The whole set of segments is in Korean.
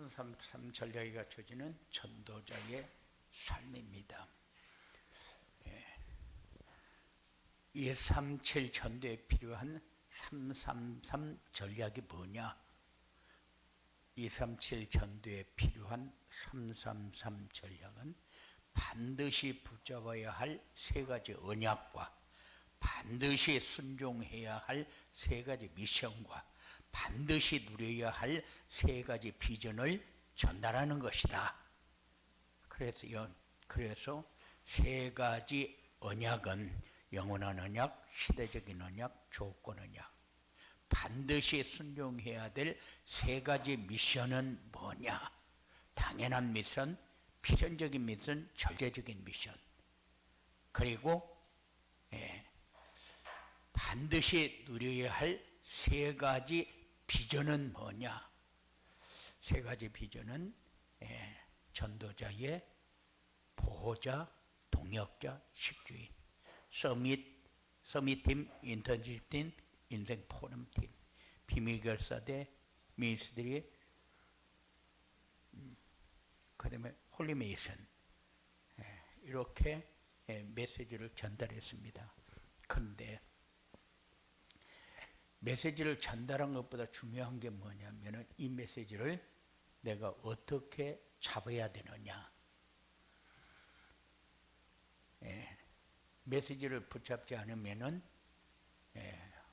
333 전략이 갖춰지는 전도자의 삶입니다. 237 전도에 필요한 333 전략이 뭐냐? 237 전도에 필요한 333 전략은 반드시 붙잡아야 할 세 가지 언약과 반드시 순종해야 할 세 가지 미션과 반드시 누려야 할 세 가지 비전을 전달하는 것이다. 그래서 세 가지 언약은 영원한 언약, 시대적인 언약, 조건 언약. 반드시 순종해야 될 세 가지 미션은 뭐냐? 당연한 미션, 필연적인 미션, 절대적인 미션. 그리고 반드시 누려야 할 세 가지 비전은 뭐냐? 세 가지 비전은 전도자의 보호자, 동역자, 식주인, 서밋팀, 인턴십팀, 인생 포럼팀, 비밀결사대, 미니스트리, 그 다음에 홀리메이션, 이렇게 메시지를 전달했습니다. 그런데 메시지를 전달한 것보다 중요한 게 뭐냐면 이 메시지를 내가 어떻게 잡아야 되느냐. 메시지를 붙잡지 않으면은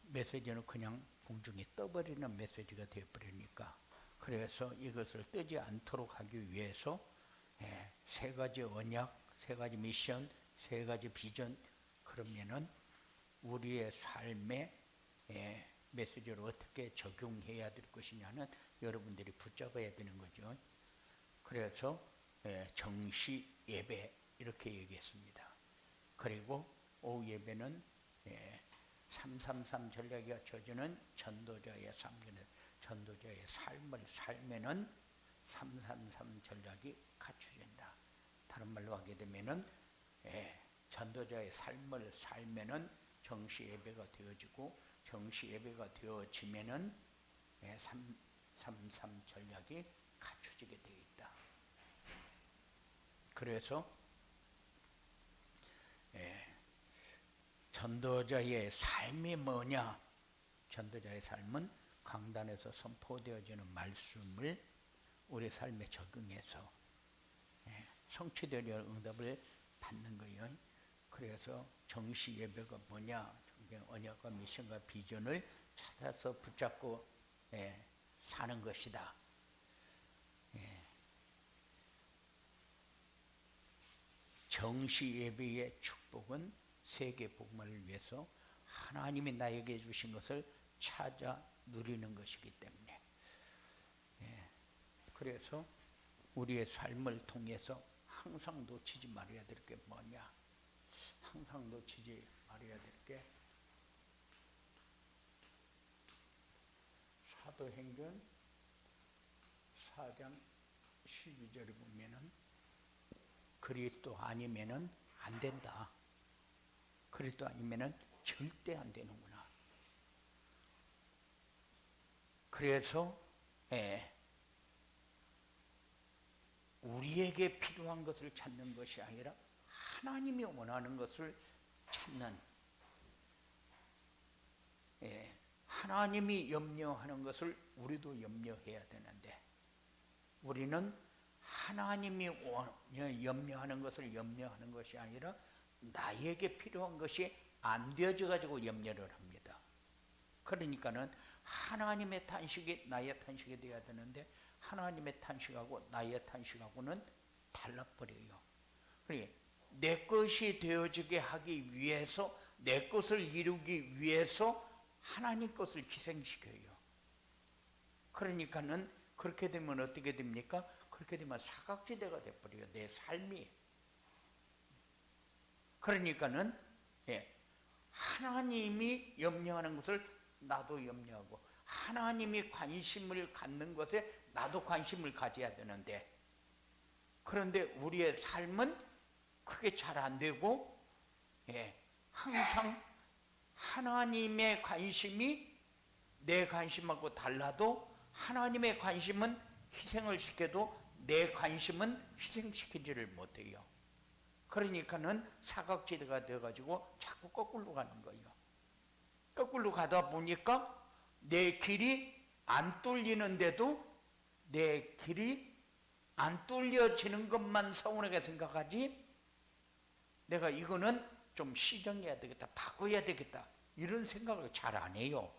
메시지는 그냥 공중에 떠버리는 메시지가 되어버리니까, 그래서 이것을 뜨지 않도록 하기 위해서 세 가지 언약, 세 가지 미션, 세 가지 비전, 그러면은 우리의 삶에 메시지를 어떻게 적용해야 될 것이냐는 여러분들이 붙잡아야 되는 거죠. 그래서 정시 예배 이렇게 얘기했습니다. 그리고 오후 예배는 333 전략이 갖춰지는 전도자의 삶을, 전도자의 삶을 살면은 333 전략이 갖춰진다. 다른 말로 하게 되면은 전도자의 삶을 살면은 정시 예배가 되어지고, 정시 예배가 되어지면은 333 전략이 갖춰지게 되어 있다. 그래서 전도자의 삶이 뭐냐? 전도자의 삶은 강단에서 선포되어지는 말씀을 우리 삶에 적용해서 성취되려 응답을 받는 거예요. 그래서 정시 예배가 뭐냐? 언약과 미션과 비전을 찾아서 붙잡고 사는 것이다. 정시 예배의 축복은 세계 복음을 위해서 하나님이 나에게 주신 것을 찾아 누리는 것이기 때문에, 그래서 우리의 삶을 통해서 항상 놓치지 말아야 될 게 뭐냐? 항상 놓치지 말아야 될 게 사도행전 4장 12절에 보면은 그리스도 아니면은 안 된다. 그리스도 아니면은 절대 안 되는구나. 그래서 우리에게 필요한 것을 찾는 것이 아니라 하나님이 원하는 것을 찾는, 하나님이 염려하는 것을 우리도 염려해야 되는데, 우리는 하나님이 염려하는 것을 염려하는 것이 아니라 나에게 필요한 것이 안 되어져 가지고 염려를 합니다. 그러니까는 하나님의 탄식이 나의 탄식이 되어야 되는데, 하나님의 탄식하고 나의 탄식하고는 달라버려요. 그러니까 내 것이 되어지게 하기 위해서, 내 것을 이루기 위해서 하나님 것을 희생시켜요. 그러니까는 그렇게 되면 어떻게 됩니까? 그렇게 되면 사각지대가 돼버려요, 내 삶이. 그러니까는 하나님이 염려하는 것을 나도 염려하고, 하나님이 관심을 갖는 것에 나도 관심을 가져야 되는데, 그런데 우리의 삶은 그게 잘 안 되고, 항상 하나님의 관심이 내 관심하고 달라도 하나님의 관심은 희생을 시켜도 내 관심은 희생시키지를 못해요. 그러니까는 사각지대가 되어가지고 자꾸 거꾸로 가는 거예요. 거꾸로 가다 보니까 내 길이 안 뚫리는데도 내 길이 안 뚫려지는 것만 서운하게 생각하지, 내가 이거는 좀 시정해야 되겠다, 바꿔야 되겠다, 이런 생각을 잘 안 해요.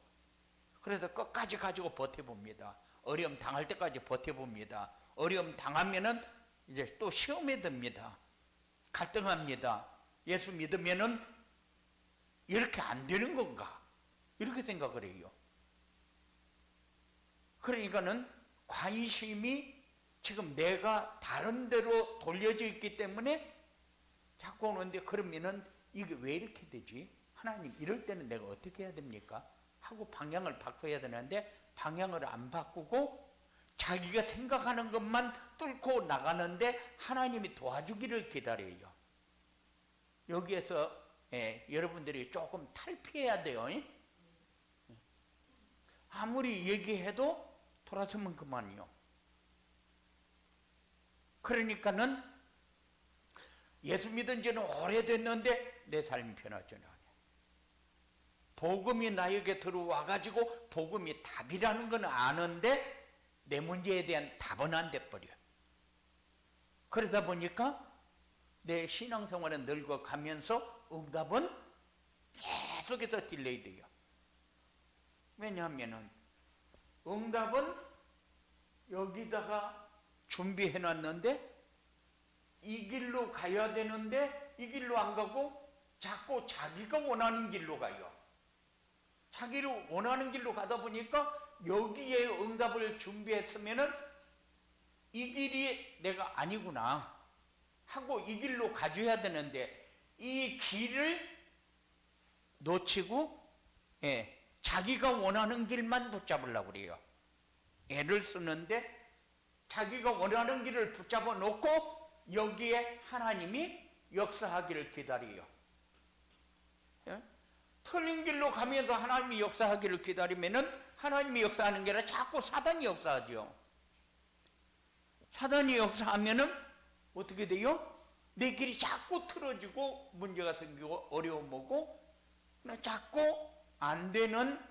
그래서 끝까지 가지고 버텨봅니다. 어려움 당할 때까지 버텨봅니다. 어려움 당하면은 이제 또 시험에 듭니다. 갈등합니다. 예수 믿으면은 이렇게 안 되는 건가? 이렇게 생각을 해요. 그러니까는 관심이 지금 내가 다른 데로 돌려져 있기 때문에 자꾸 오는데, 그러면은 이게 왜 이렇게 되지? 하나님, 이럴 때는 내가 어떻게 해야 됩니까? 하고 방향을 바꿔야 되는데 방향을 안 바꾸고 자기가 생각하는 것만 뚫고 나가는데 하나님이 도와주기를 기다려요. 여기에서 여러분들이 조금 탈피해야 돼요. 아무리 얘기해도 돌아서면 그만이요. 그러니까는 예수 믿은 지는 오래됐는데 내 삶이 변하지 않아요. 복음이 나에게 들어와 가지고 복음이 답이라는 건 아는데 내 문제에 대한 답은 안 돼버려요. 그러다 보니까 내 신앙생활은 늙어가면서 응답은 계속해서 딜레이 돼요. 왜냐하면 응답은 여기다가 준비해 놨는데 이 길로 가야 되는데 이 길로 안 가고 자꾸 자기가 원하는 길로 가요. 자기를 원하는 길로 가다 보니까 여기에 응답을 준비했으면은 이 길이 내가 아니구나 하고 이 길로 가줘야 되는데 이 길을 놓치고 자기가 원하는 길만 붙잡으려고 그래요. 애를 쓰는데 자기가 원하는 길을 붙잡아 놓고 여기에 하나님이 역사하기를 기다려요. 틀린 길로 가면서 하나님이 역사하기를 기다리면은 하나님이 역사하는 게 아니라 자꾸 사단이 역사하죠. 사단이 역사하면은 어떻게 돼요? 내 길이 자꾸 틀어지고 문제가 생기고 어려움 오고 자꾸 안 되는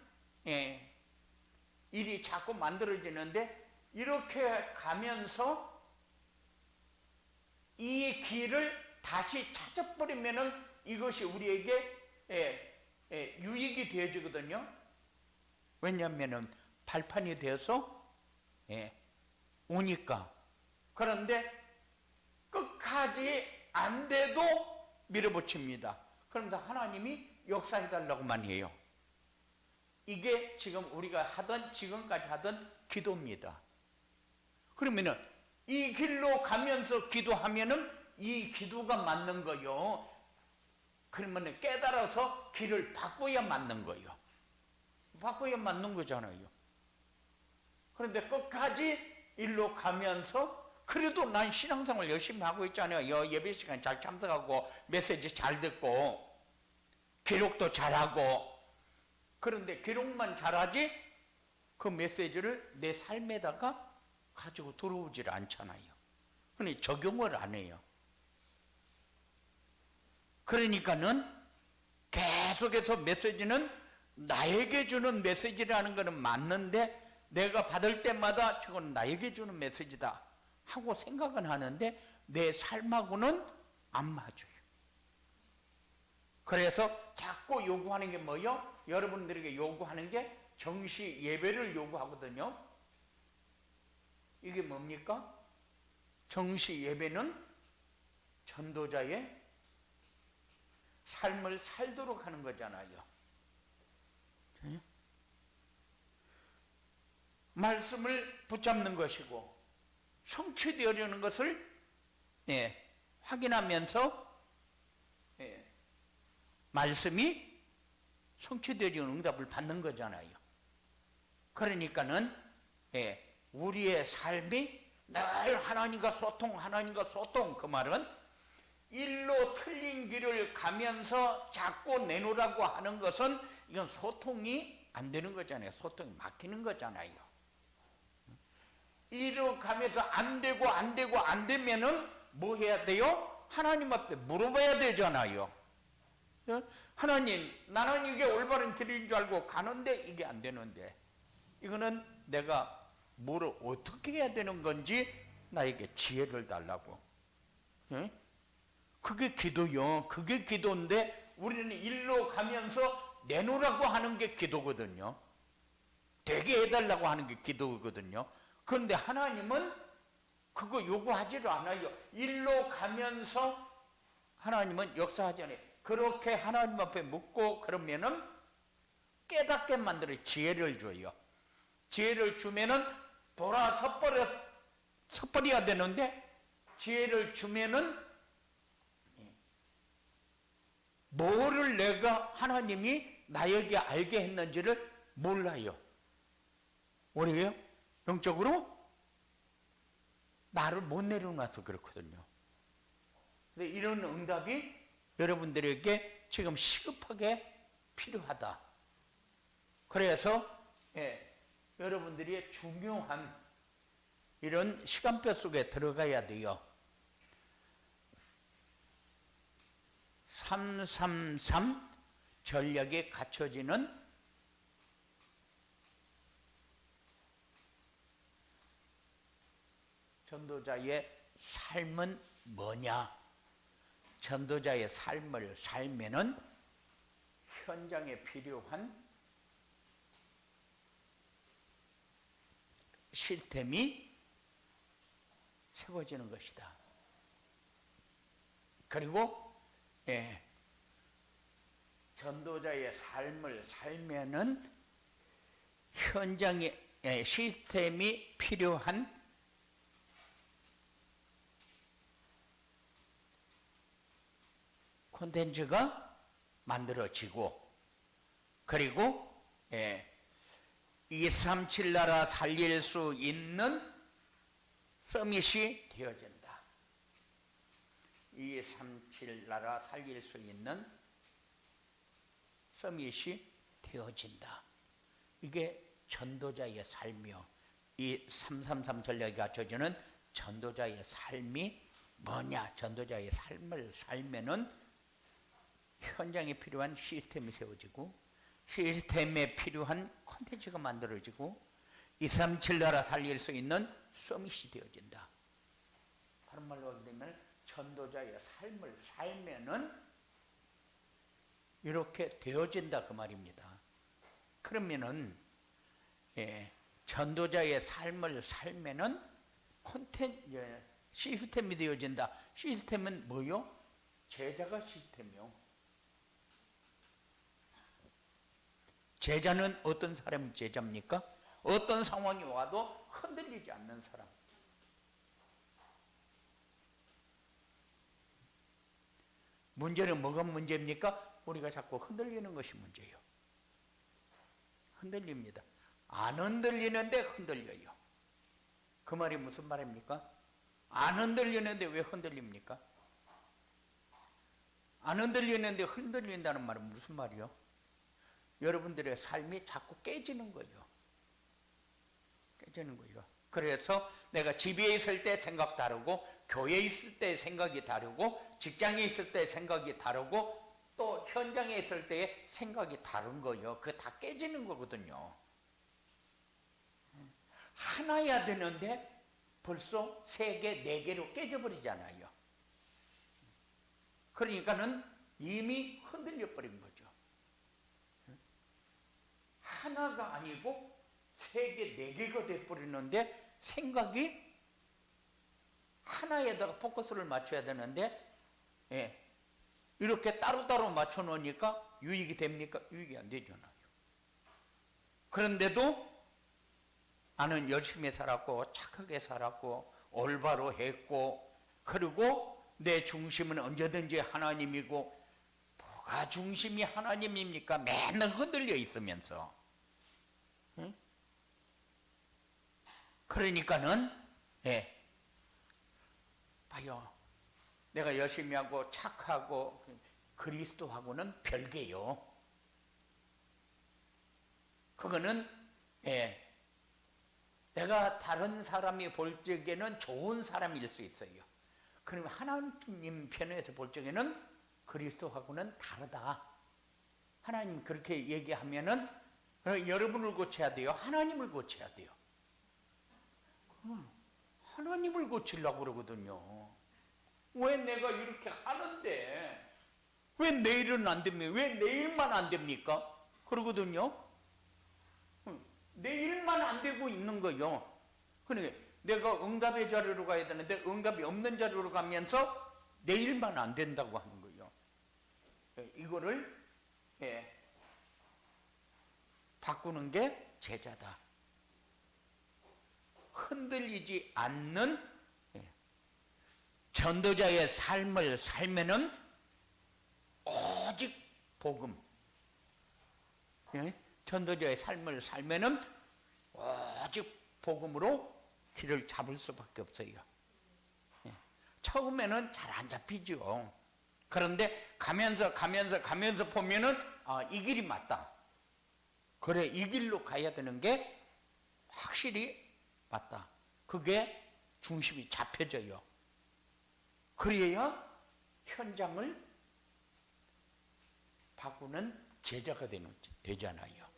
일이 자꾸 만들어지는데, 이렇게 가면서 이 길을 다시 찾아버리면은 이것이 우리에게 유익이 되어지거든요. 왜냐하면은 발판이 되어서 오니까. 그런데 끝까지 안 돼도 밀어붙입니다. 그런데 하나님이 역사해달라고만 해요. 이게 지금 우리가 하던, 지금까지 하던 기도입니다. 그러면은 이 길로 가면서 기도하면은 이 기도가 맞는 거요. 그러면 깨달아서 길을 바꿔야 맞는 거예요. 바꿔야 맞는 거잖아요. 그런데 끝까지 일로 가면서 그래도 난 신앙생활 열심히 하고 있잖아요. 예배 시간 잘 참석하고 메시지 잘 듣고 기록도 잘하고. 그런데 기록만 잘하지 그 메시지를 내 삶에다가 가지고 들어오질 않잖아요. 그러니 적용을 안 해요. 그러니까는 계속해서 메시지는 나에게 주는 메시지라는 것은 맞는데 내가 받을 때마다 저건 나에게 주는 메시지다 하고 생각은 하는데 내 삶하고는 안 맞아요. 그래서 자꾸 요구하는 게 뭐예요? 여러분들에게 요구하는 게 정시 예배를 요구하거든요. 이게 뭡니까? 정시 예배는 전도자의 삶을 살도록 하는 거잖아요. 말씀을 붙잡는 것이고 성취되려는 것을 확인하면서 말씀이 성취되려는 응답을 받는 거잖아요. 그러니까는 우리의 삶이 늘 하나님과 소통, 그 말은 일로 틀린 길을 가면서 자꾸 내놓으라고 하는 것은 이건 소통이 안 되는 거잖아요. 소통이 막히는 거잖아요. 이리로 가면서 안 되면은 뭐 해야 돼요? 하나님 앞에 물어봐야 되잖아요. 하나님, 나는 이게 올바른 길인 줄 알고 가는데 이게 안 되는데, 이거는 내가 뭐를 어떻게 해야 되는 건지 나에게 지혜를 달라고. 그게 기도요. 그게 기도인데 우리는 일로 가면서 내놓으라고 하는 게 기도거든요. 되게 해달라고 하는 게 기도거든요. 그런데 하나님은 그거 요구하지를 않아요. 일로 가면서 하나님은 역사하지 않아요. 그렇게 하나님 앞에 묻고 그러면은 깨닫게 만들어 지혜를 줘요. 지혜를 주면은 돌아서 버려야 되는데, 지혜를 주면은 뭐를 내가 하나님이 나에게 알게 했는지를 몰라요. 뭐래요? 영적으로 나를 못 내려놔서 그렇거든요. 근데 이런 응답이 여러분들에게 지금 시급하게 필요하다. 그래서 여러분들이 중요한 이런 시간표 속에 들어가야 돼요. 333 전략이 갖춰지는 전도자의 삶은 뭐냐? 전도자의 삶을 살면은 현장에 필요한 시스템이 세워지는 것이다. 그리고 전도자의 삶을 살면은 현장에 시스템이 필요한 콘텐츠가 만들어지고, 그리고 237 나라 살릴 수 있는 서밋이 되어진다. 237 나라 살릴 수 있는 서밋이 되어진다. 이게 전도자의 삶이요. 이 333 전략이 갖춰지는 전도자의 삶이 뭐냐? 전도자의 삶을 살면은 현장에 필요한 시스템이 세워지고, 시스템에 필요한 콘텐츠가 만들어지고, 237 나라 살릴 수 있는 서밋이 되어진다. 다른 말로 하면 전도자의 삶을 살면은 이렇게 되어진다 그 말입니다. 그러면은 전도자의 삶을 살면은 시스템이 되어진다. 시스템은 뭐요? 제자가 시스템이요. 제자는 어떤 사람이 제자입니까? 어떤 상황이 와도 흔들리지 않는 사람. 문제는 뭐가 문제입니까? 우리가 자꾸 흔들리는 것이 문제예요. 흔들립니다. 안 흔들리는데 흔들려요. 그 말이 무슨 말입니까? 안 흔들리는데 왜 흔들립니까? 안 흔들리는데 흔들린다는 말은 무슨 말이요? 여러분들의 삶이 자꾸 깨지는 거예요. 깨지는 거예요. 그래서 내가 집에 있을 때 생각 다르고, 교회에 있을 때 생각이 다르고, 직장에 있을 때 생각이 다르고, 또 현장에 있을 때 생각이 다른 거예요. 그게 다 깨지는 거거든요. 하나야 되는데 벌써 3개, 4개로 깨져버리잖아요. 그러니까는 이미 흔들려 버린 거죠. 하나가 아니고 3개, 4개가 돼버리는데 생각이 하나에다가 포커스를 맞춰야 되는데 이렇게 따로따로 맞춰 놓으니까 유익이 됩니까? 유익이 안 되잖아요. 그런데도 나는 열심히 살았고 착하게 살았고 올바로 했고, 그리고 내 중심은 언제든지 하나님이고, 뭐가 중심이 하나님입니까? 맨날 흔들려 있으면서. 그러니까는 봐요. 내가 열심히 하고 착하고 그리스도하고는 별개요. 그거는 내가 다른 사람이 볼 적에는 좋은 사람일 수 있어요. 그러면 하나님 편에서 볼 적에는 그리스도하고는 다르다. 하나님 그렇게 얘기하면은 여러분을 고쳐야 돼요? 하나님을 고쳐야 돼요? 하나님을 고치려고 그러거든요. 왜 내가 이렇게 하는데 왜 내일은 안 됩니까? 왜 내일만 안 됩니까? 그러거든요. 내일만 안 되고 있는 거요. 그러니까 내가 응답의 자리로 가야 되는데 응답이 없는 자리로 가면서 내일만 안 된다고 하는 거예요. 이거를 바꾸는 게 제자다. 흔들리지 않는 전도자의 삶을 살면은 오직 복음. 전도자의 삶을 살면은 오직 복음으로 길을 잡을 수밖에 없어요. 처음에는 잘 안 잡히죠. 그런데 가면서 보면은 이 길이 맞다. 그래, 이 길로 가야 되는 게 확실히 맞다. 그게 중심이 잡혀져요. 그래야 현장을 바꾸는 제자가 되잖아요.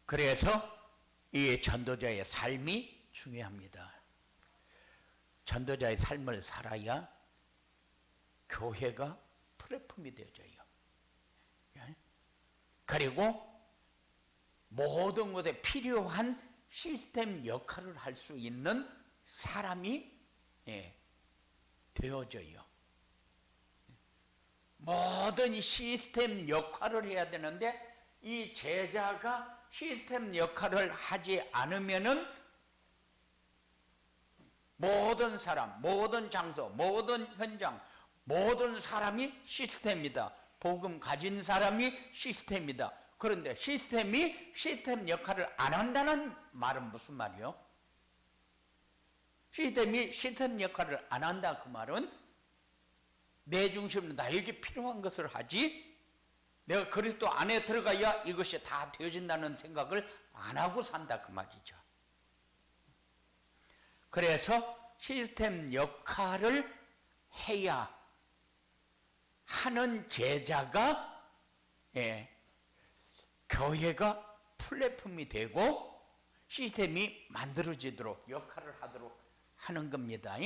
그래서 이 전도자의 삶이 중요합니다. 전도자의 삶을 살아야 교회가 플랫폼이 되어져요. 그리고 모든 것에 필요한 시스템 역할을 할 수 있는 사람이 되어져요. 모든 시스템 역할을 해야 되는데 이 제자가 시스템 역할을 하지 않으면은 모든 사람, 모든 장소, 모든 현장, 모든 사람이 시스템이다. 복음 가진 사람이 시스템이다. 그런데 시스템이 시스템 역할을 안 한다는 말은 무슨 말이요? 시스템이 시스템 역할을 안 한다 그 말은 내 중심으로 나에게 필요한 것을 하지 내가 그리스도 안에 들어가야 이것이 다 되어진다는 생각을 안 하고 산다 그 말이죠. 그래서 시스템 역할을 해야 하는 제자가 교회가 플랫폼이 되고 시스템이 만들어지도록 역할을 하도록 하는 겁니다.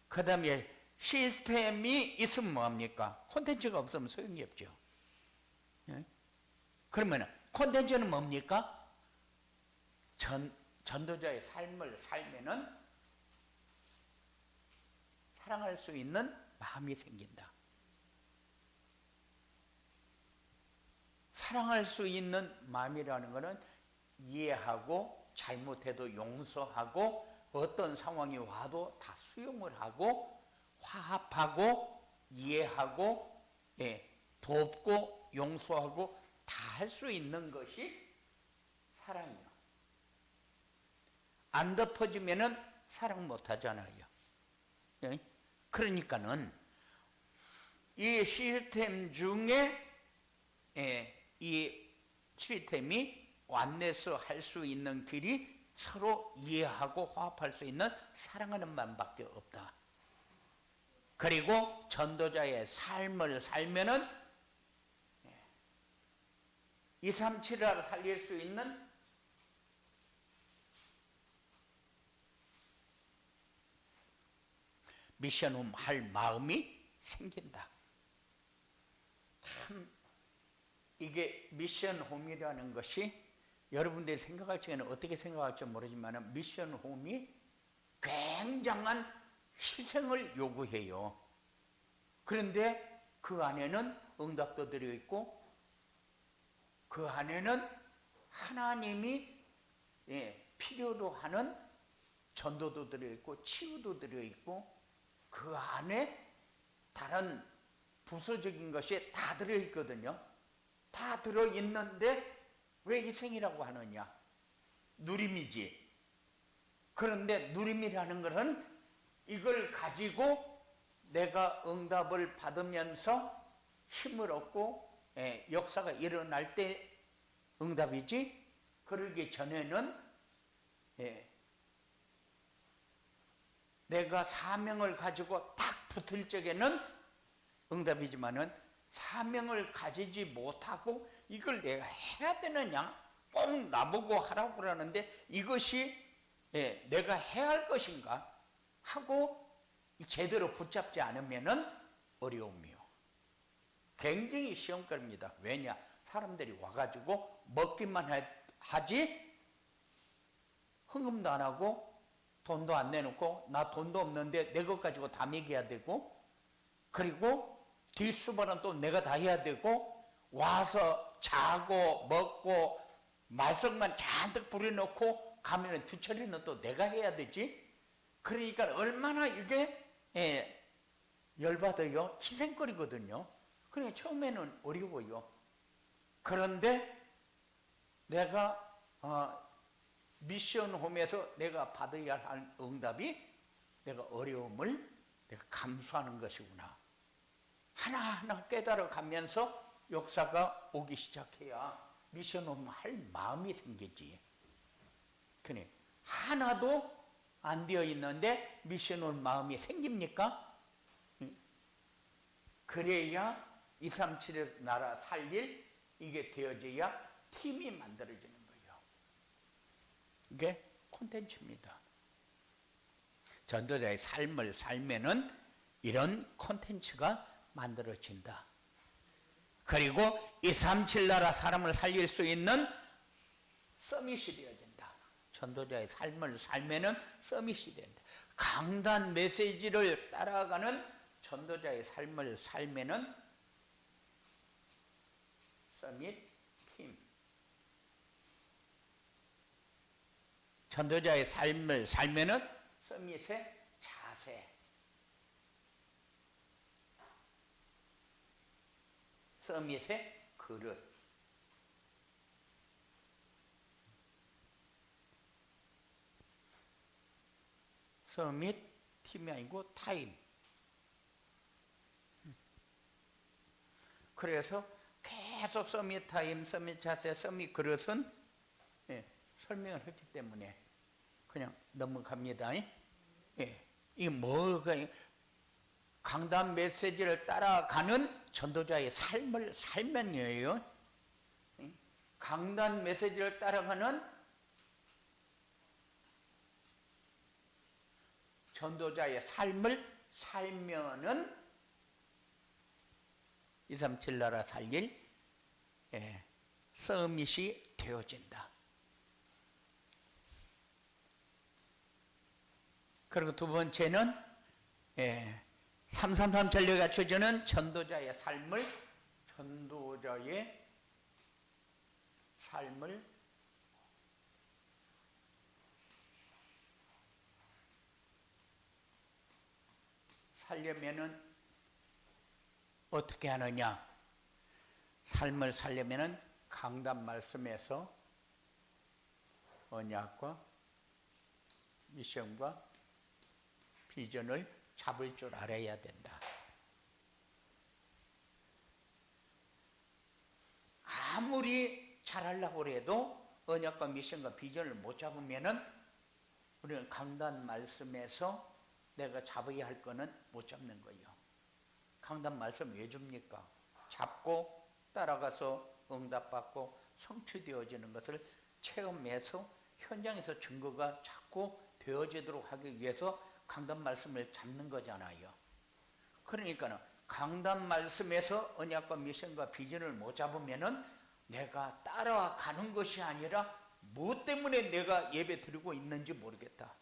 그 다음에 시스템이 있으면 뭐합니까? 콘텐츠가 없으면 소용이 없죠. 그러면 콘텐츠는 뭡니까? 전도자의 삶을 살면은 사랑할 수 있는 마음이 생긴다. 사랑할 수 있는 마음이라는 것은 이해하고 잘못해도 용서하고 어떤 상황이 와도 다 수용을 하고 화합하고 이해하고 돕고 용서하고 다 할 수 있는 것이 사랑이요. 안 덮어지면은 사랑 못 하잖아요. 그러니까는 이 시스템 중에 이 시스템이 완내서 할 수 있는 길이 서로 이해하고 화합할 수 있는 사랑하는 마음밖에 없다. 그리고 전도자의 삶을 살면은 237을 살릴 수 있는 미션홈 할 마음이 생긴다. 참 이게 미션홈이라는 것이 여러분들이 생각할 적에는 어떻게 생각할지 모르지만 미션홈이 굉장한 희생을 요구해요. 그런데 그 안에는 응답도 들어있고 그 안에는 하나님이 필요로 하는 전도도 들어있고 치유도 들어있고 그 안에 다른 부수적인 것이 다 들어있거든요. 다 들어있는데 왜 희생이라고 하느냐? 누림이지. 그런데 누림이라는 것은 이걸 가지고 내가 응답을 받으면서 힘을 얻고 역사가 일어날 때 응답이지, 그러기 전에는 내가 사명을 가지고 딱 붙을 적에는 응답이지만은 사명을 가지지 못하고 이걸 내가 해야 되느냐, 꼭 나보고 하라고 그러는데 이것이 내가 해야 할 것인가 하고 제대로 붙잡지 않으면은 어려움이요. 굉장히 시험거리입니다. 왜냐? 사람들이 와가지고 먹기만 하지 헌금도 안 하고 돈도 안 내놓고, 나 돈도 없는데 내 것 가지고 다 먹여야 되고, 그리고 뒷수발은 또 내가 다 해야 되고, 와서 자고 먹고 말썽만 잔뜩 부려놓고 가면은 뒤처리는 또 내가 해야 되지. 그러니까 얼마나 이게 열받아요. 희생거리거든요. 그러니까 처음에는 어려워요. 그런데 내가 미션홈에서 내가 받아야 할 응답이 내가 어려움을 내가 감수하는 것이구나. 하나하나 깨달아 가면서 역사가 오기 시작해야 미션홈 할 마음이 생기지. 그래, 하나도 안 되어 있는데 미션홈 마음이 생깁니까? 그래야 237의 나라 살릴 이게 되어져야 팀이 만들어지는 거예요. 이게 콘텐츠입니다. 전도자의 삶을 살면은 이런 콘텐츠가 만들어진다. 그리고 237 나라 사람을 살릴 수 있는 서밋이 되어진다. 전도자의 삶을 살면은 서밋이 된다. 강단 메시지를 따라가는 전도자의 삶을 살면은 서밋 팀. 전도자의 삶을 살면은 서밋의 자세. 서밋의 그릇. 서밋 팀이 아니고 타임. 그래서 계속 서밋 타임, 서밋 자세, 서밋 그릇은 설명을 했기 때문에 그냥 넘어갑니다. 이게 뭐가 강단 메시지를 따라가는 전도자의 삶을 살면이에요. 강단 메시지를 따라가는 전도자의 삶을 살면은 237 나라 살릴 서밋이 되어진다. 그리고 두 번째는 333 전례가 주저는 전도자의 삶을 살려면은 어떻게 하느냐? 삶을 살려면은 강단 말씀에서 언약과 미션과 비전을 잡을 줄 알아야 된다. 아무리 잘하려고 해도 언약과 미션과 비전을 못 잡으면은 우리는 강단 말씀에서 내가 잡아야 할 거는 못 잡는 거예요. 강단 말씀 왜 줍니까? 잡고 따라가서 응답받고 성취되어지는 것을 체험해서 현장에서 증거가 자꾸 되어지도록 하기 위해서 강단 말씀을 잡는 거잖아요. 그러니까는 강단 말씀에서 언약과 미션과 비전을 못 잡으면은 내가 따라가는 것이 아니라 뭐 때문에 내가 예배 드리고 있는지 모르겠다.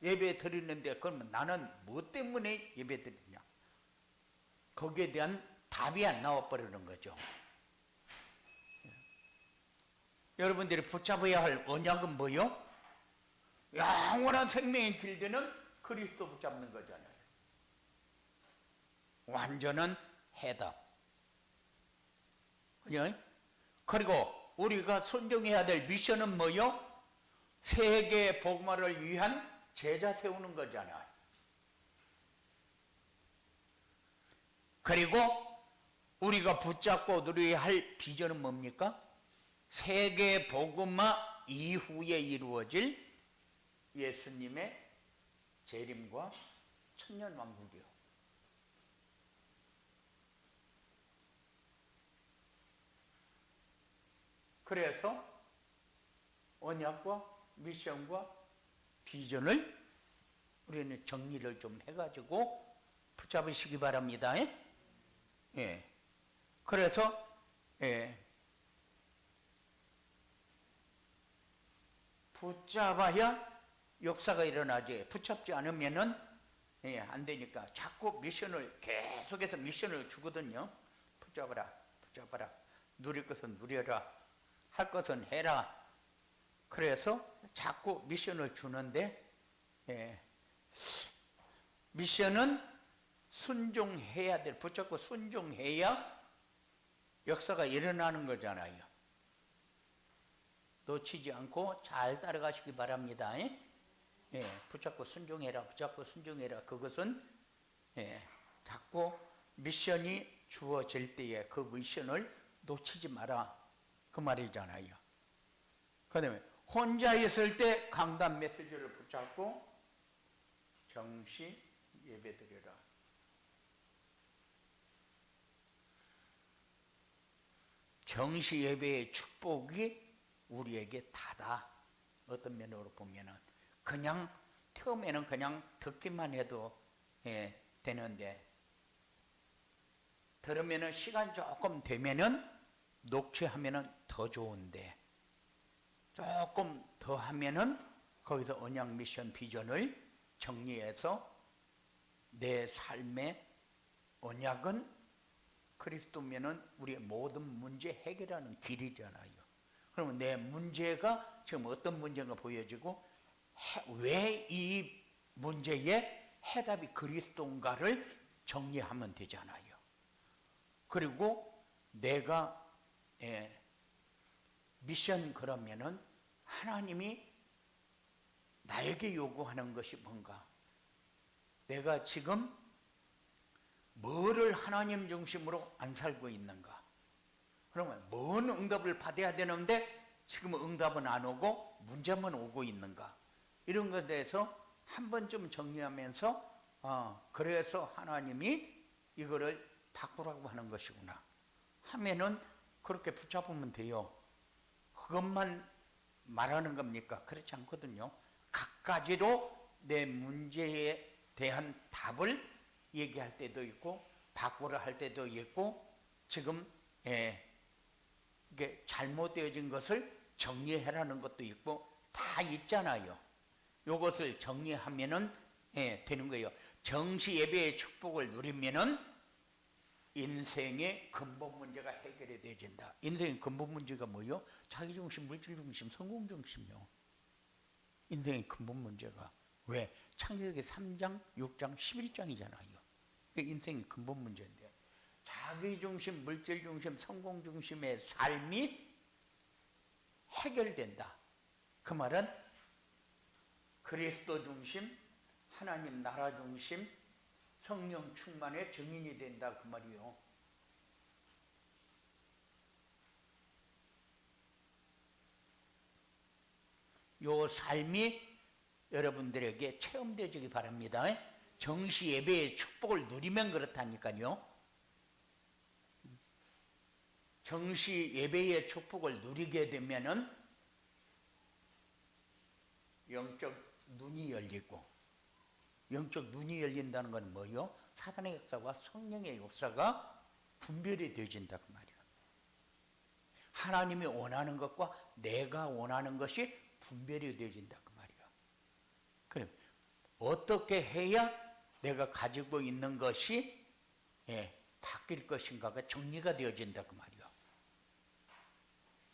예배 드리는데 그러면 나는 뭐 때문에 예배 드리냐? 거기에 대한 답이 안 나와 버리는 거죠. 여러분들이 붙잡아야 할 언약은 뭐요? 영원한 생명의 길드는 그리스도 붙잡는 거잖아요. 완전한 해답. 그리고 우리가 순종해야 될 미션은 뭐요? 세계 복음화를 위한 제자 세우는 거잖아요. 그리고 우리가 붙잡고 누려야 할 비전은 뭡니까? 세계 복음화 이후에 이루어질 예수님의 재림과 천년왕국이요. 그래서 언약과 미션과 비전을 우리는 정리를 좀 해가지고 붙잡으시기 바랍니다. 예. 그래서 붙잡아야 역사가 일어나지. 붙잡지 않으면은 안 되니까 자꾸 미션을 계속해서 미션을 주거든요. 붙잡아라, 붙잡아라. 누릴 것은 누려라. 할 것은 해라. 그래서 자꾸 미션을 주는데 미션은 순종해야 될, 붙잡고 순종해야 역사가 일어나는 거잖아요. 놓치지 않고 잘 따라가시기 바랍니다. 붙잡고 순종해라, 붙잡고 순종해라. 그것은 자꾸 미션이 주어질 때에 그 미션을 놓치지 마라. 그 말이잖아요. 그 다음에 혼자 있을 때 강단 메시지를 붙잡고 정시 예배드려라. 정시 예배의 축복이 우리에게 다다. 어떤 면으로 보면은 그냥 처음에는 그냥 듣기만 해도 되는데 들으면은 시간 조금 되면은 녹취하면은 더 좋은데 조금 더 하면은 거기서 언약 미션 비전을 정리해서 내 삶의 언약은 그리스도면은 우리의 모든 문제 해결하는 길이잖아요. 그러면 내 문제가 지금 어떤 문제가 보여지고 왜 이 문제의 해답이 그리스도인가를 정리하면 되잖아요. 그리고 내가 미션 그러면은 하나님이 나에게 요구하는 것이 뭔가? 내가 지금 뭐를 하나님 중심으로 안 살고 있는가? 그러면 뭔 응답을 받아야 되는데 지금 응답은 안 오고 문제만 오고 있는가? 이런 것에 대해서 한 번쯤 정리하면서 그래서 하나님이 이거를 바꾸라고 하는 것이구나 하면은 그렇게 붙잡으면 돼요. 그것만 말하는 겁니까? 그렇지 않거든요. 각가지로 내 문제에 대한 답을 얘기할 때도 있고 바꾸라 할 때도 있고 지금 이게 잘못되어진 것을 정리해라는 것도 있고 다 있잖아요. 요것을 정리하면은 되는 거예요. 정시 예배의 축복을 누리면은 인생의 근본 문제가 해결이 되어진다. 인생의 근본 문제가 뭐예요? 자기중심, 물질중심, 성공중심이요. 인생의 근본 문제가. 왜? 창세기 3장, 6장, 11장이잖아요. 그게 인생의 근본 문제인데 자기중심, 물질중심, 성공중심의 삶이 해결된다. 그 말은 그리스도 중심, 하나님 나라 중심, 성령 충만의 증인이 된다 그 말이요. 요 삶이 여러분들에게 체험되시기 바랍니다. 정시 예배의 축복을 누리면 그렇다니까요. 정시 예배의 축복을 누리게 되면은 영적 눈이 열리고, 영적 눈이 열린다는 건 뭐요? 사단의 역사와 성령의 역사가 분별이 되어진다 그 말이야. 하나님이 원하는 것과 내가 원하는 것이 분별이 되어진다 그 말이야. 그럼 어떻게 해야 내가 가지고 있는 것이 바뀔 것인가가 정리가 되어진다 그 말이야.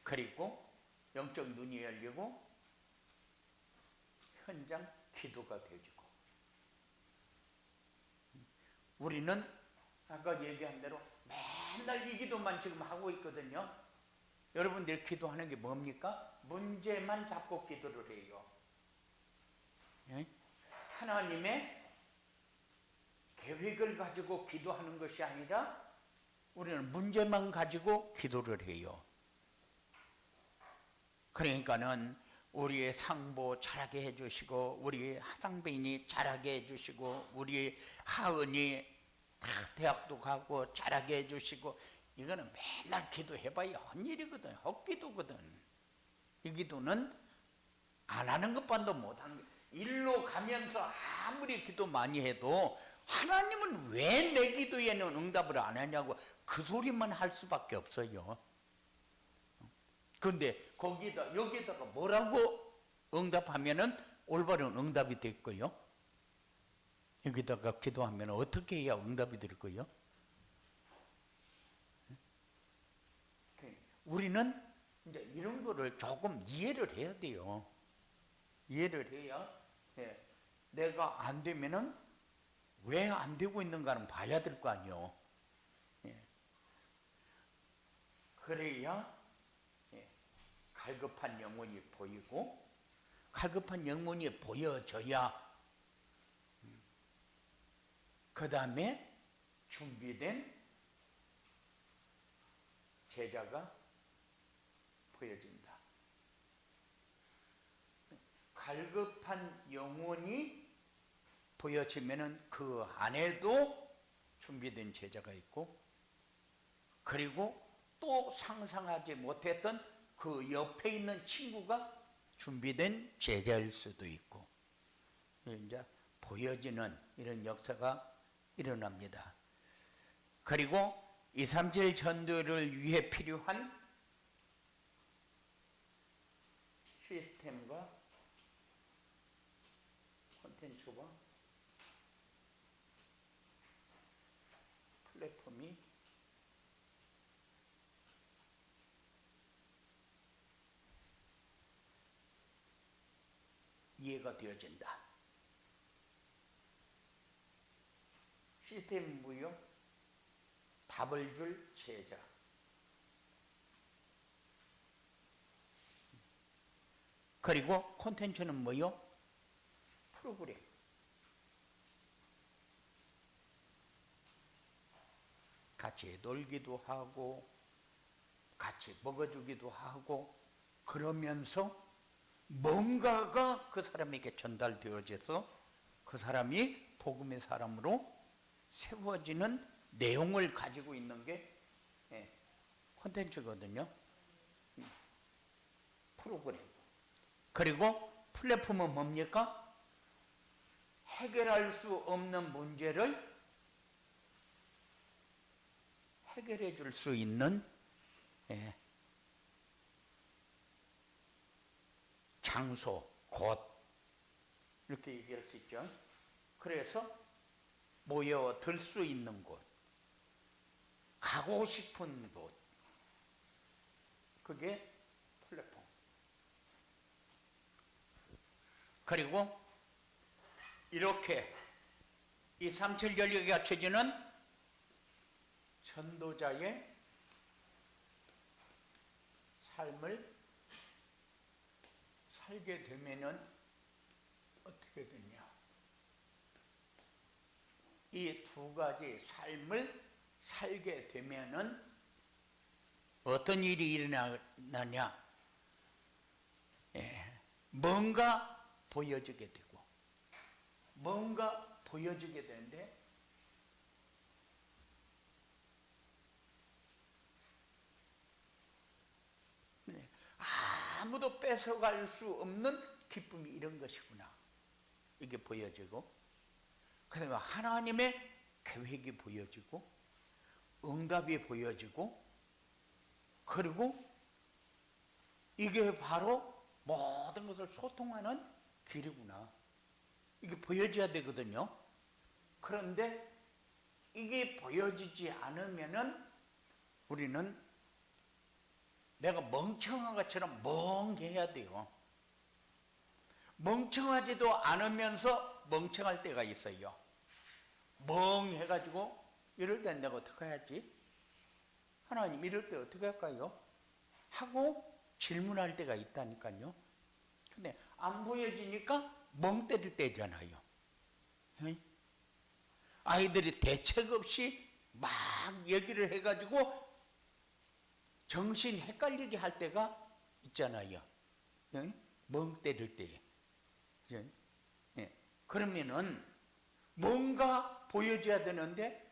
그리고 영적 눈이 열리고 현장 기도가 되어지고, 우리는 아까 얘기한 대로 맨날 이 기도만 지금 하고 있거든요. 여러분들이 기도하는 게 뭡니까? 문제만 잡고 기도를 해요. 하나님의 계획을 가지고 기도하는 것이 아니라 우리는 문제만 가지고 기도를 해요. 그러니까는 우리의 상보 잘하게 해주시고, 우리 하상빈이 잘하게 해주시고, 우리 하은이 다 대학도 가고 잘하게 해주시고, 이거는 맨날 기도해봐야 헛일이거든. 헛기도거든. 이 기도는 안 하는 것만도 못하는 거야. 일로 가면서 아무리 기도 많이 해도 하나님은 왜 내 기도에는 응답을 안 하냐고 그 소리만 할 수밖에 없어요. 근데 여기다가 뭐라고 응답하면은 올바른 응답이 될 거요? 여기다가 기도하면 어떻게 해야 응답이 될 거요? 우리는 이제 이런 거를 조금 이해를 해야 돼요. 이해를 해야 내가 안 되면은 왜 안 되고 있는가는 봐야 될 거 아니요. 그래야 갈급한 영혼이 보이고, 갈급한 영혼이 보여져야 그 다음에 준비된 제자가 보여진다. 갈급한 영혼이 보여지면은 그 안에도 준비된 제자가 있고, 그리고 또 상상하지 못했던 그 옆에 있는 친구가 준비된 제자일 수도 있고, 이제 보여지는 이런 역사가 일어납니다. 그리고 237 전도를 위해 필요한 시스템과 콘텐츠와 플랫폼이 이해가 되어진다. 시스템은 뭐요? 답을 줄 제자. 그리고 콘텐츠는 뭐요? 프로그램. 같이 놀기도 하고 같이 먹어주기도 하고, 그러면서 뭔가가 그 사람에게 전달되어져서 그 사람이 복음의 사람으로 세워지는 내용을 가지고 있는 게 콘텐츠거든요. 프로그램. 그리고 플랫폼은 뭡니까? 해결할 수 없는 문제를 해결해 줄 수 있는 장소, 곳, 이렇게 얘기할 수 있죠. 그래서 모여들 수 있는 곳, 가고 싶은 곳, 그게 플랫폼. 그리고 이렇게 237 전력이 갖춰지는 전도자의 삶을 살게 되면은 어떻게 되냐? 이 두 가지 삶을 살게 되면은 어떤 일이 일어나냐? 뭔가 보여지게 되고, 뭔가 보여지게 되는데, 아무도 뺏어갈 수 없는 기쁨이 이런 것이구나. 이게 보여지고, 그다음에 하나님의 계획이 보여지고, 응답이 보여지고, 그리고 이게 바로 모든 것을 소통하는 길이구나. 이게 보여져야 되거든요. 그런데 이게 보여지지 않으면은 우리는 내가 멍청한 것처럼 멍해야 돼요. 멍청하지도 않으면서 멍청할 때가 있어요. 멍해가지고 이럴 때 내가 어떻게 해야지? 하나님 이럴 때 어떻게 할까요? 하고 질문할 때가 있다니까요. 근데 안 보여지니까 멍 때릴 때잖아요. 아이들이 대책 없이 막 얘기를 해가지고 정신 헷갈리게 할 때가 있잖아요. 멍 때릴 때에. 그러면은 뭔가 보여줘야 되는데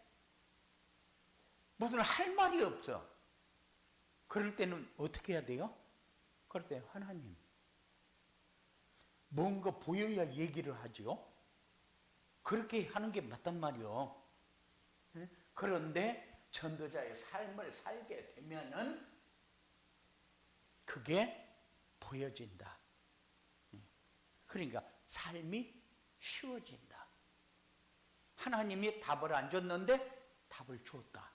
무슨 할 말이 없어. 그럴 때는 어떻게 해야 돼요? 그럴 때 하나님, 뭔가 보여야 얘기를 하죠. 그렇게 하는 게 맞단 말이요. 그런데 전도자의 삶을 살게 되면은 그게 보여진다. 그러니까 삶이 쉬워진다. 하나님이 답을 안 줬는데 답을 줬다.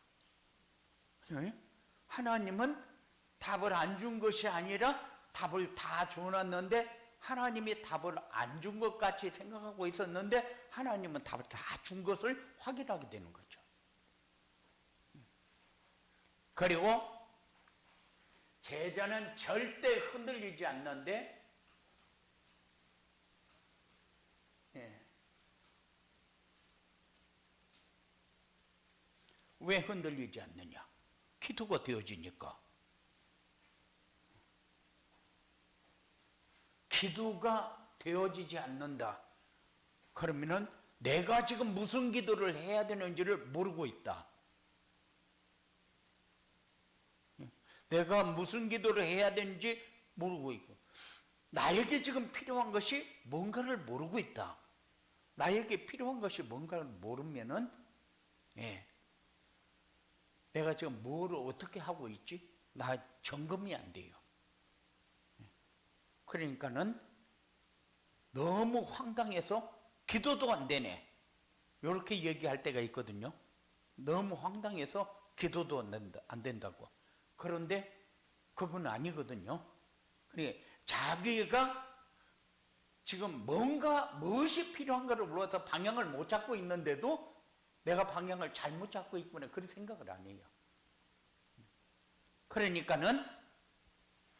하나님은 답을 안 준 것이 아니라 답을 다 줘놨는데 하나님이 답을 안 준 것 같이 생각하고 있었는데 하나님은 답을 다 준 것을 확인하게 되는 거죠. 그리고 제자는 절대 흔들리지 않는데 왜 흔들리지 않느냐? 기도가 되어지니까. 기도가 되어지지 않는다. 그러면은 내가 지금 무슨 기도를 해야 되는지를 모르고 있다. 내가 무슨 기도를 해야 되는지 모르고 있고, 나에게 지금 필요한 것이 뭔가를 모르고 있다. 나에게 필요한 것이 뭔가를 모르면은, 내가 지금 뭐를 어떻게 하고 있지? 나 점검이 안 돼요. 그러니까는 너무 황당해서 기도도 안 되네. 이렇게 얘기할 때가 있거든요. 너무 황당해서 기도도 안 된다고. 그런데 그건 아니거든요. 그러니까 자기가 지금 무엇이 필요한가를 몰라서 방향을 못 잡고 있는데도 내가 방향을 잘못 잡고 있구나. 그런 생각을 안 해요. 그러니까는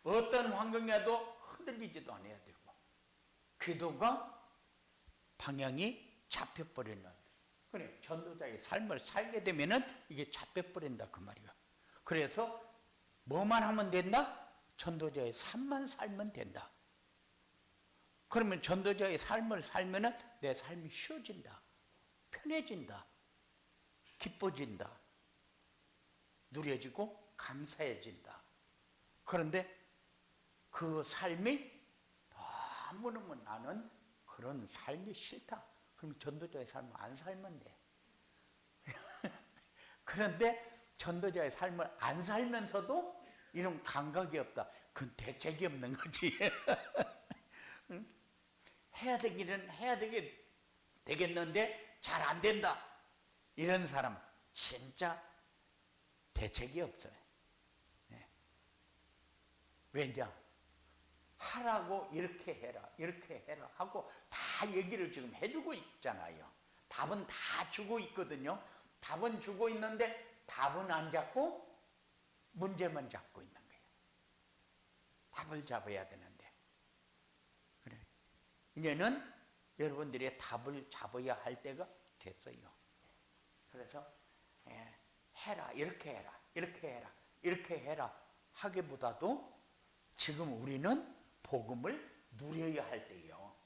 어떤 환경에도 흔들리지도 않아야 되고, 기도가 방향이 잡혀버리는, 그래, 전도자의 삶을 살게 되면은 이게 잡혀버린다 그 말이야. 그래서 뭐만 하면 된다? 전도자의 삶만 살면 된다. 그러면 전도자의 삶을 살면은 내 삶이 쉬워진다, 편해진다, 기뻐진다, 누려지고 감사해진다. 그런데 그 삶이 너무너무 나는 그런 삶이 싫다. 그럼 전도자의 삶을 안 살면 돼. 그런데 전도자의 삶을 안 살면서도 이런 감각이 없다. 그건 대책이 없는 거지. 응? 해야 되기는 해야 되겠는데 잘 안 된다. 이런 사람 진짜 대책이 없어요. 왜냐? 하라고 이렇게 해라 하고 다 얘기를 지금 해주고 있잖아요. 답은 다 주고 있거든요. 답은 주고 있는데 답은 안 잡고 문제만 잡고 있는 거예요. 답을 잡아야 되는데. 그래. 이제는 여러분들이 답을 잡아야 할 때가 됐어요. 그래서 해라, 이렇게 해라, 이렇게 해라, 이렇게 해라 하기보다도 지금 우리는 복음을 누려야 할 때예요.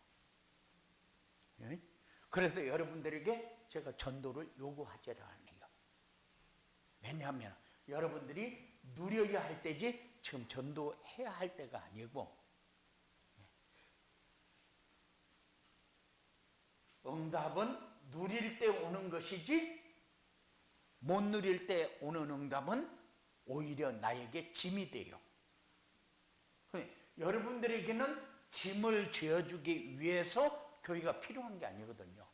그래서 여러분들에게 제가 전도를 요구하지를 않아요. 왜냐하면 여러분들이 누려야 할 때지 지금 전도해야 할 때가 아니고, 응답은 누릴 때 오는 것이지 못 누릴 때 오는 응답은 오히려 나에게 짐이 돼요. 여러분들에게는 짐을 지어주기 위해서 교회가 필요한 게 아니거든요.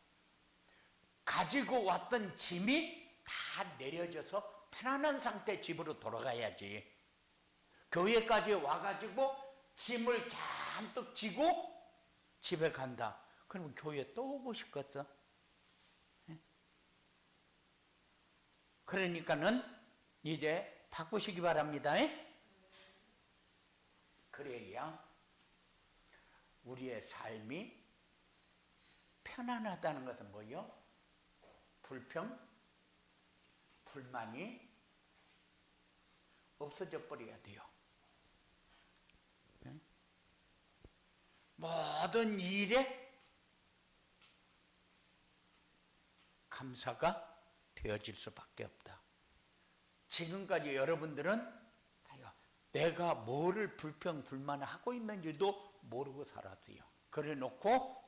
가지고 왔던 짐이 다 내려져서 편안한 상태 집으로 돌아가야지. 교회까지 와가지고 짐을 잔뜩 지고 집에 간다. 그러면 교회 또 오고 싶겠어? 그러니까는 이제 바꾸시기 바랍니다. 그래야 우리의 삶이 편안하다는 것은 뭐예요? 불만이 없어져 버려야 돼요. 모든 일에 감사가 되어질 수밖에 없다. 지금까지 여러분들은 내가 뭐를 불평불만하고 있는지도 모르고 살았어요. 그래 놓고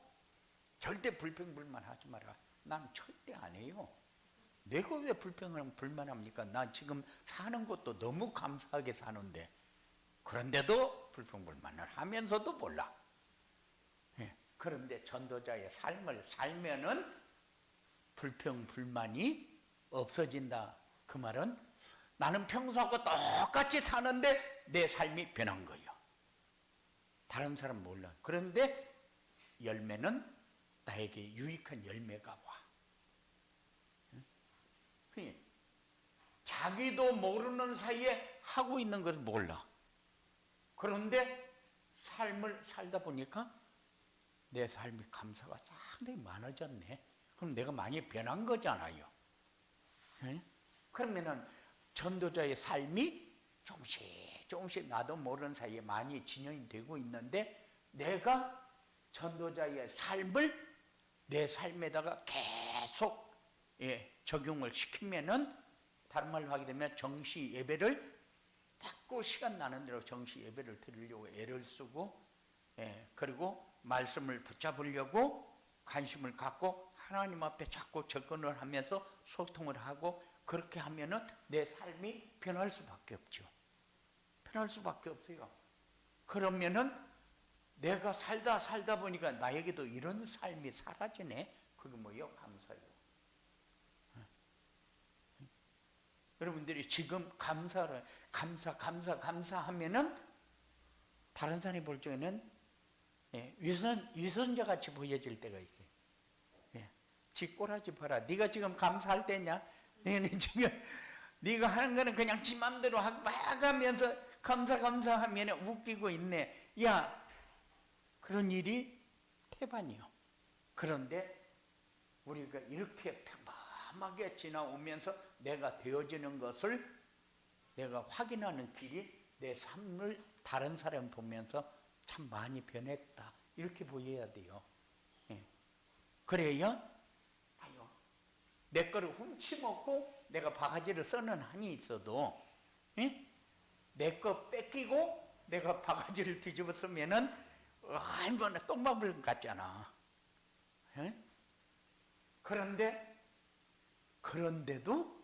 절대 불평불만하지 마라. 난 절대 안 해요. 내가 왜 불평불만합니까? 난 지금 사는 것도 너무 감사하게 사는데, 그런데도 불평불만을 하면서도 몰라. 그런데 전도자의 삶을 살면은 불평불만이 없어진다. 그 말은 나는 평소하고 똑같이 사는데 내 삶이 변한 거예요. 다른 사람은 몰라. 그런데 열매는 나에게 유익한 열매가 와. 자기도 모르는 사이에 하고 있는 걸 몰라. 그런데 삶을 살다 보니까 내 삶이 감사가 상당히 많아졌네. 그럼 내가 많이 변한 거잖아요. 그러면은 전도자의 삶이 조금씩 나도 모르는 사이에 많이 진행이 되고 있는데, 내가 전도자의 삶을 내 삶에다가 계속 적용을 시키면은, 다른 말로 하게 되면 정시 예배를 자꾸 시간 나는 대로 정시 예배를 드리려고 애를 쓰고, 그리고 말씀을 붙잡으려고 관심을 갖고 하나님 앞에 자꾸 접근을 하면서 소통을 하고, 그렇게 하면은 내 삶이 변할 수밖에 없죠. 변할 수밖에 없어요. 그러면은 내가 살다 보니까 나에게도 이런 삶이 사라지네. 그게 뭐예요? 감사예요. 여러분들이 지금 감사하면은 다른 사람이 볼 적에는 위선자 같이 보여질 때가 있어요. 지 꼬라지 봐라. 네가 지금 감사할 때냐? 너는 지금 네가 하는 거는 그냥 지 맘대로 하면서 감사하면 웃기고 있네. 야, 그런 일이 태반이요. 그런데 우리가 이렇게 평범하게 지나오면서 내가 되어지는 것을 내가 확인하는 길이, 내 삶을 다른 사람 보면서 참 많이 변했다, 이렇게 보여야 돼요. 그래야 내 거를 훔치먹고 내가 바가지를 써는 한이 있어도, 내 거 뺏기고 내가 바가지를 뒤집어 쓰면은 얼마나 똥밥을 같잖아. 그런데도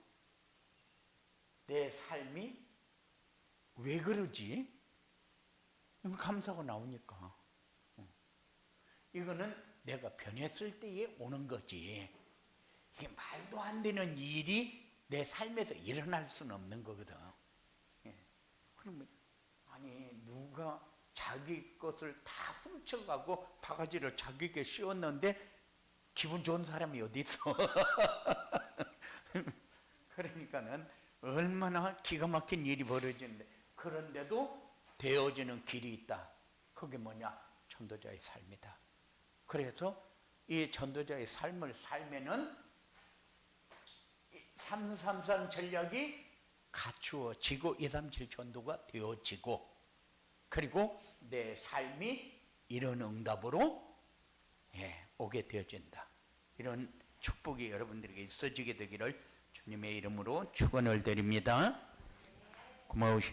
내 삶이 왜 그러지? 감사가 나오니까. 이거는 내가 변했을 때에 오는 거지. 이게 말도 안 되는 일이 내 삶에서 일어날 수는 없는 거거든. 그러면 누가 자기 것을 다 훔쳐가고 바가지를 자기에게 씌웠는데 기분 좋은 사람이 어디 있어? 그러니까는 얼마나 기가 막힌 일이 벌어지는데, 그런데도 되어지는 길이 있다. 그게 뭐냐? 전도자의 삶이다. 그래서 이 전도자의 삶을 살면은 333 전략이 갖추어지고 237 전도가 되어지고, 그리고 내 삶이 이런 응답으로 오게 되어진다. 이런 축복이 여러분들에게 있어지게 되기를 주님의 이름으로 축원을 드립니다. 고마우신